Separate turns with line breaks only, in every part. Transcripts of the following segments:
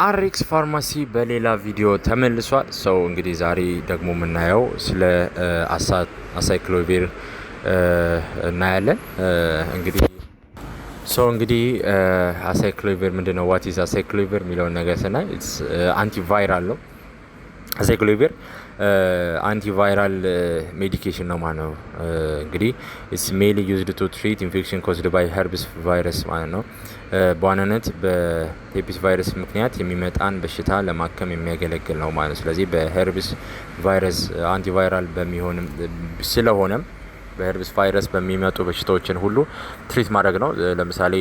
አሬክስ ፋርማሲ በሌላ ቪዲዮ ተመልሷል። ሰው እንግዲህ ዛሬ ደግሞ የምናየው ስለ አሳይክሎቪር እናያለን። እንግዲህ አሳይክሎቪር ምንድነው? ዋት ኢዝ አሳይክሎቪር የሚለውን ነገር ስናይ አንቲቫይራል ነው። አሳይክሎቪር አንቲቫይራል ሜዲኬሽን ነው ማለት ነው። እንግዲህ ኢትስ ሜይንሊ ዩዝድ ቱ ትሪት ኢንፌክሽን ኮዝድ ባይ ሄርፒስ ቫይረስ ማለት ነው። በዋናነት በሄርፒስ ቫይረስ ምክንያት የሚመጣን በሽታ ለማከም የሚያገለግል ነው ማለት ነው። ስለዚህ በሄርፒስ ቫይረስ አንቲቫይራል በሚሆንም ስለሆነም በሄርፒስ ቫይረስ በሚመጡ በሽታዎችን ሁሉ ትሪት ማድረግ ነው። ለምሳሌ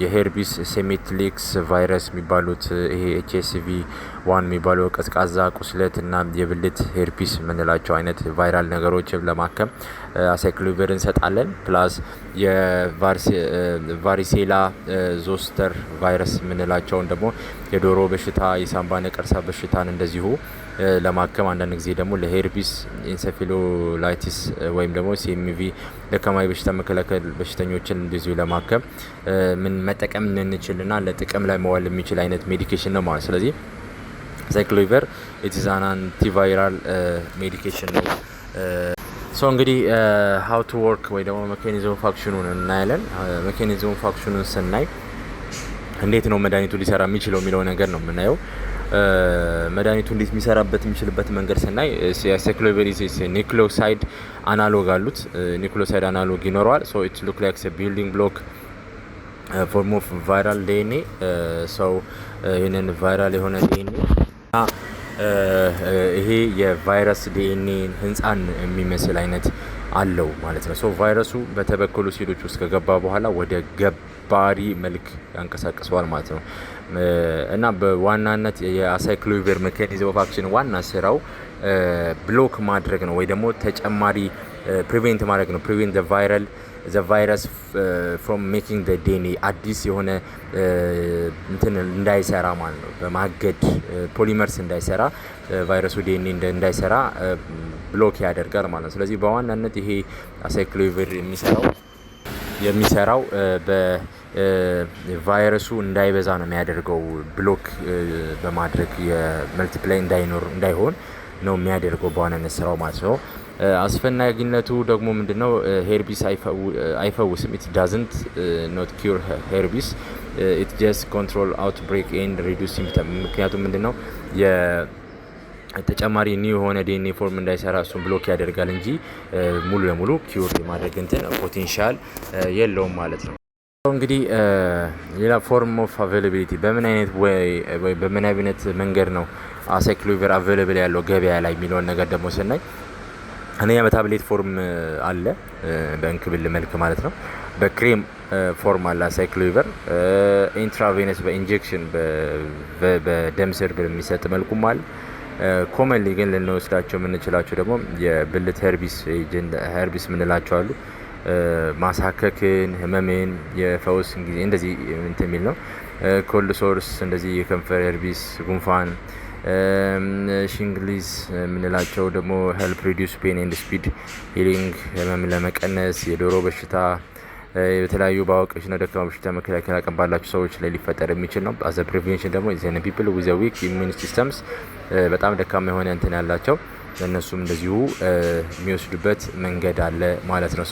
የሄርፒስ ሴሚትሊክስ ቫይረስ የሚባሉት ይሄ ኤችኤስቪ ዋን የሚባለው ቀዝቃዛ ቁስለት እና የብልት ሄርፒስ የምንላቸው አይነት ቫይራል ነገሮችን ለማከም አሳይክሎቪር እንሰጣለን። ፕላስ የቫሪሴላ ዞስተር ቫይረስ የምንላቸውን ደግሞ የዶሮ በሽታ፣ የሳምባ ነቀርሳ በሽታን እንደዚሁ ለማከም አንዳንድ ጊዜ ደግሞ ለሄርፒስ ኢንሴፊሎላይቲስ ወይም ደግሞ ሲኤምቪ ለከማይ በሽታ መከላከል በሽተኞችን እንደዚሁ ለማከም ምን መጠቀም እንችልና ለጥቅም ላይ መዋል የሚችል አይነት ሜዲኬሽን ነው ማለት። ስለዚህ አሳይክሎቪር ኢትስ አን አንቲቫይራል ሜዲኬሽን ነው። እንግዲህ ሀው ቱ ወርክ ወይ ደግሞ ሜካኒዝም ኦፍ አክሽኑን እናያለን። ሜካኒዝም ኦፍ አክሽኑን ስናይ እንዴት ነው መድኃኒቱ ሊሰራ የሚችለው የሚለው ነገር ነው የምናየው። መድኃኒቱ እንዴት የሚሰራበት የሚችልበት መንገድ ስናይ አሳይክሎቪር ኒክሎሳይድ አናሎግ አሉት። ኒክሎሳይድ አናሎግ ይኖረዋል። ሶ ኢት ሉክ ላይክ ቢልዲንግ ብሎክ ፎርም ኦፍ ቫይራል ዲኤንኤ። ይህንን ቫይራል የሆነ ዲኤንኤ ይሄ የቫይረስ ዲኤንኤ ህንፃን የሚመስል አይነት አለው ማለት ነው። ቫይረሱ በተበከሉ ሴሎች ውስጥ ከገባ በኋላ ወደ ገባሪ መልክ ያንቀሳቅሰዋል ማለት ነው። እና በዋናነት የአሳይክሎቪር ሜካኒዝም ኦፍ አክሽን ዋና ስራው ብሎክ ማድረግ ነው ወይ ደግሞ ተጨማሪ ፕሪቬንት ማድረግ ነው። ፕሪቬንት ዘ ቫይረስ ፍሮም ሜኪንግ ዘ ዲኤንኤ አዲስ የሆነ እንትን እንዳይሰራ ማለት ነው። በማገድ ፖሊመርስ እንዳይሰራ ቫይረሱ ዲኤንኤ እንዳይሰራ ብሎክ ያደርጋል ማለት ነው። ስለዚህ በዋናነት ይሄ አሳይክሎቪር የሚሰራው በቫይረሱ እንዳይበዛ ነው የሚያደርገው። ብሎክ በማድረግ የመልቲፕላይ እንዳይሆን ነው የሚያደርገው በዋናነት ስራው ማለት ነው። አስፈላጊነቱ ደግሞ ምንድነው? ሄርፒስ አይፈውስም። ኢት ዳዝንት ኖት ኪር ሄርፒስ ኢት ጀስት ኮንትሮል አውትብሬክ ኤንድ ሪዱስ ሲምፕተም። ምክንያቱም ምንድነው ተጨማሪ ኒው የሆነ ዲኤንኤ ፎርም እንዳይሰራ እሱን ብሎክ ያደርጋል እንጂ ሙሉ ለሙሉ ኪውር የማድረግ እንትን ፖቴንሻል የለውም ማለት ነው። እንግዲህ ሌላ ፎርም ኦፍ አቬይላቢሊቲ በምን አይነት መንገድ ነው አሳይክሎቪር አቬይላብል ያለው ገበያ ላይ የሚለውን ነገር ደግሞ ስናይ አንደኛ በታብሌት ፎርም አለ፣ በእንክብል መልክ ማለት ነው። በክሬም ፎርም አለ አሳይክሎቪር። ኢንትራቬነስ በኢንጀክሽን በደም ስር በሚሰጥ መልኩም አለ። ኮመንሊ ግን ልንወስዳቸው የምንችላቸው ደግሞ የብልት ሄርፒስ የምንላቸው አሉ። ማሳከክን፣ ህመምን የፈውስ ጊዜ እንደዚህ እንትን የሚል ነው። ኮልድ ሶርስ እንደዚህ የከንፈር ሄርፒስ፣ ጉንፋን፣ ሽንግሊዝ የምንላቸው ደግሞ ሄልፕ ሪዲዩስ ፔን ኤንድ ስፒድ ሂሊንግ ህመም ለመቀነስ፣ የዶሮ በሽታ የተለያዩ በአዋቂዎችና ደካማ በሽታ መከላከል አቅም ባላቸው ሰዎች ላይ ሊፈጠር የሚችል ነው። አዘ ፕሪቬንሽን ደግሞ ዘን ፒፕል ዊዝ ዊክ ኢሚዩን ሲስተምስ በጣም ደካማ የሆነ እንትን ያላቸው ለእነሱም እንደዚሁ የሚወስዱበት መንገድ አለ ማለት ነው።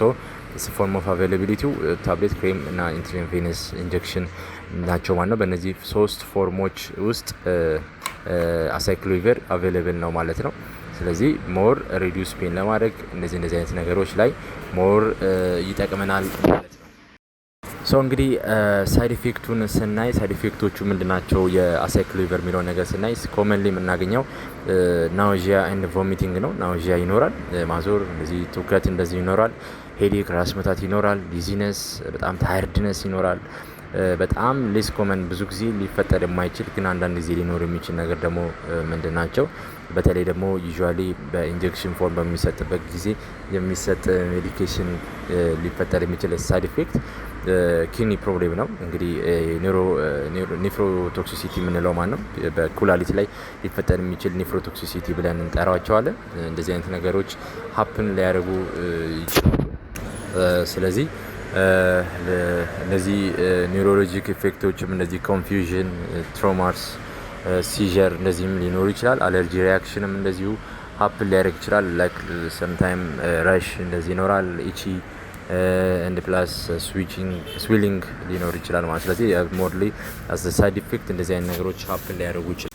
ፎርም ኦፍ አቬይላቢሊቲው ታብሌት፣ ክሬም እና ኢንትራቬነስ ኢንጀክሽን ናቸው ማለት ነው። በእነዚህ ሶስት ፎርሞች ውስጥ አሳይክሎቪር አቬይላብል ነው ማለት ነው። ስለዚህ ሞር ሪዲዩስ ፔን ለማድረግ እንደዚህ አይነት ነገሮች ላይ ሞር ይጠቅመናል ማለት ነው። እንግዲህ ሳይድ ኢፌክቱን ስናይ ሳይድ ኢፌክቶቹ ምንድናቸው? የአሳይክሎቪር የሚለውን ነገር ስናይ ኮመንሊ የምናገኘው ናውዚያ ኤንድ ቮሚቲንግ ነው። ናውዚያ ይኖራል፣ ማዞር፣ እንደዚህ ትውከት እንደዚህ ይኖራል። ሄዴክ ራስ ምታት ይኖራል። ዲዚነስ በጣም ታይርድነስ ይኖራል። በጣም ሌስ ኮመን ብዙ ጊዜ ሊፈጠር የማይችል ግን አንዳንድ ጊዜ ሊኖር የሚችል ነገር ደግሞ ምንድን ናቸው? በተለይ ደግሞ ዩዥዋሊ በኢንጀክሽን ፎርም በሚሰጥበት ጊዜ የሚሰጥ ሜዲኬሽን ሊፈጠር የሚችል ሳይድ ኢፌክት ኪኒ ፕሮብሌም ነው። እንግዲህ ኔፍሮቶክሲሲቲ የምንለው ማለት ነው። በኩላሊት ላይ ሊፈጠር የሚችል ኔፍሮቶክሲሲቲ ብለን እንጠራቸዋለን። እንደዚህ አይነት ነገሮች ሀፕን ሊያደርጉ ይችላሉ። ስለዚህ እነዚህ ኒውሮሎጂክ ኢፌክቶችም እነዚህ ኮንፊውዥን፣ ትሮማስ፣ ሲዠር እንደዚህም ሊኖሩ ይችላል። አለርጂ ሪያክሽንም እንደዚሁ ሀፕን ሊያደርግ ይችላል። ላይክ ሰምታይም ረሽ እንደዚህ ይኖራል። ኢቺ ኤንድ ፕላስ ስዊሊንግ ሊኖር ይችላል ማለት። ስለዚህ ሞርሊ አስ ሳይድ ኢፌክት እንደዚህ አይነት ነገሮች ሀፕን ሊያደርጉ ይችላል።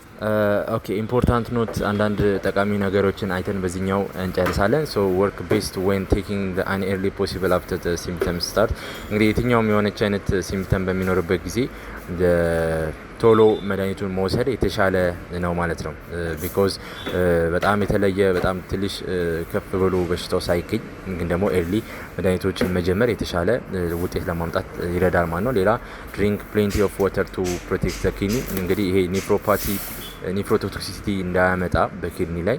ኦኬ ኢምፖርታንት ኖት አንዳንድ ጠቃሚ ነገሮችን አይተን በዚህኛው እንጨርሳለን። ሶ ወርክ ቤስት ዌን ቴኪንግ አን ኤርሊ ፖሲብል አፍተር ሲምፕተም ስታርት። እንግዲህ የትኛውም የሆነች አይነት ሲምፕተም በሚኖርበት ጊዜ ቶሎ መድኃኒቱን መውሰድ የተሻለ ነው ማለት ነው። ቢኮዝ በጣም የተለየ በጣም ትንሽ ከፍ ብሎ በሽታው ሳይገኝ ግን ደግሞ ኤርሊ መድኃኒቶችን መጀመር የተሻለ ውጤት ለማምጣት ይረዳል ማለት ነው። ሌላ ድሪንክ ፕሌንቲ ኦፍ ዋተር ቱ ፕሮቴክት ዘ ኪድኒ። እንግዲህ ይሄ ኒፍሮቶክሲሲቲ እንዳያመጣ በኪድኒ ላይ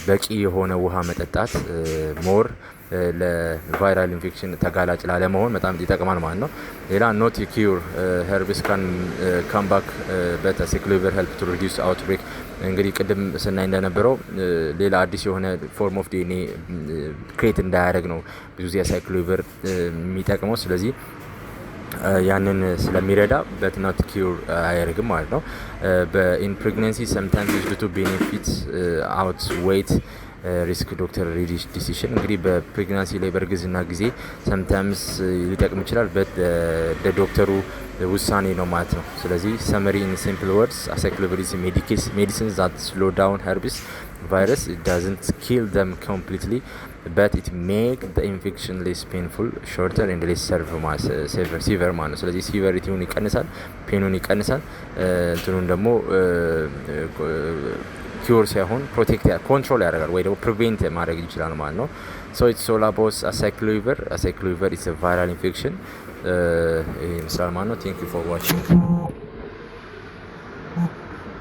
በቂ የሆነ ውሃ መጠጣት ሞር ለቫይራል ኢንፌክሽን ተጋላጭ ላለመሆን በጣም ይጠቅማል ማለት ነው። ሌላ ኖት ኪዩር ሄርቢስ ካን ካም ባክ በት አሳይክሎቪር ሄልፕ ቱ ሪዲዩስ አውትብሬክ። እንግዲህ ቅድም ስናይ እንደነበረው ሌላ አዲስ የሆነ ፎርም ኦፍ ዲኤንኤ ክሬት እንዳያደርግ ነው ብዙ ጊዜ አሳይክሎቪር የሚጠቅመው። ስለዚህ ያንን ስለሚረዳ በት ኖት ኪዩር አያደርግም ማለት ነው። በኢን ፕሬግናንሲ ሰምታይምስ ዩዝድ ቱ ቤኔፊት አውት ዌይት ሪስክ ዶክተር ዲሲሽን። እንግዲህ በፕሬግናንሲ ላይ በእርግዝና ጊዜ ሰምታይምስ ሊጠቅም ይችላል በዶክተሩ ውሳኔ ነው ማለት ነው። ስለዚህ ሰመሪ ኢን ሲምፕል ወርድስ አሳይክሎቪር ኢዝ ሜዲሲን ዛት ስሎ ዳውን ሄርቢስ ቫይረስ ዳዝንት ኪል ደም ኮምፕሊትሊ በት ኢት ሜክ ዘ ኢንፌክሽን ሌስ ፔንፉል ሾርተር ኤንድ ሌስ ሲቨር ማለት ነው። ስለዚህ ሲቨሪቲውን ይቀንሳል፣ ፔኑን ይቀንሳል። እንትኑን ደግሞ ኪውር ሳይሆን ፕሮቴክት ኮንትሮል ያደርጋል ወይ ደግሞ ፕሪቬንት ማድረግ ይችላል ማለት ነው። ሶ ኢትስ ኦል አባውት አሳይክሎቪር ኢዝ ቫይራል ኢንፌክሽን ይመስላል ማለት ነው። ቴንክ ዩ ፎር ዋቺንግ።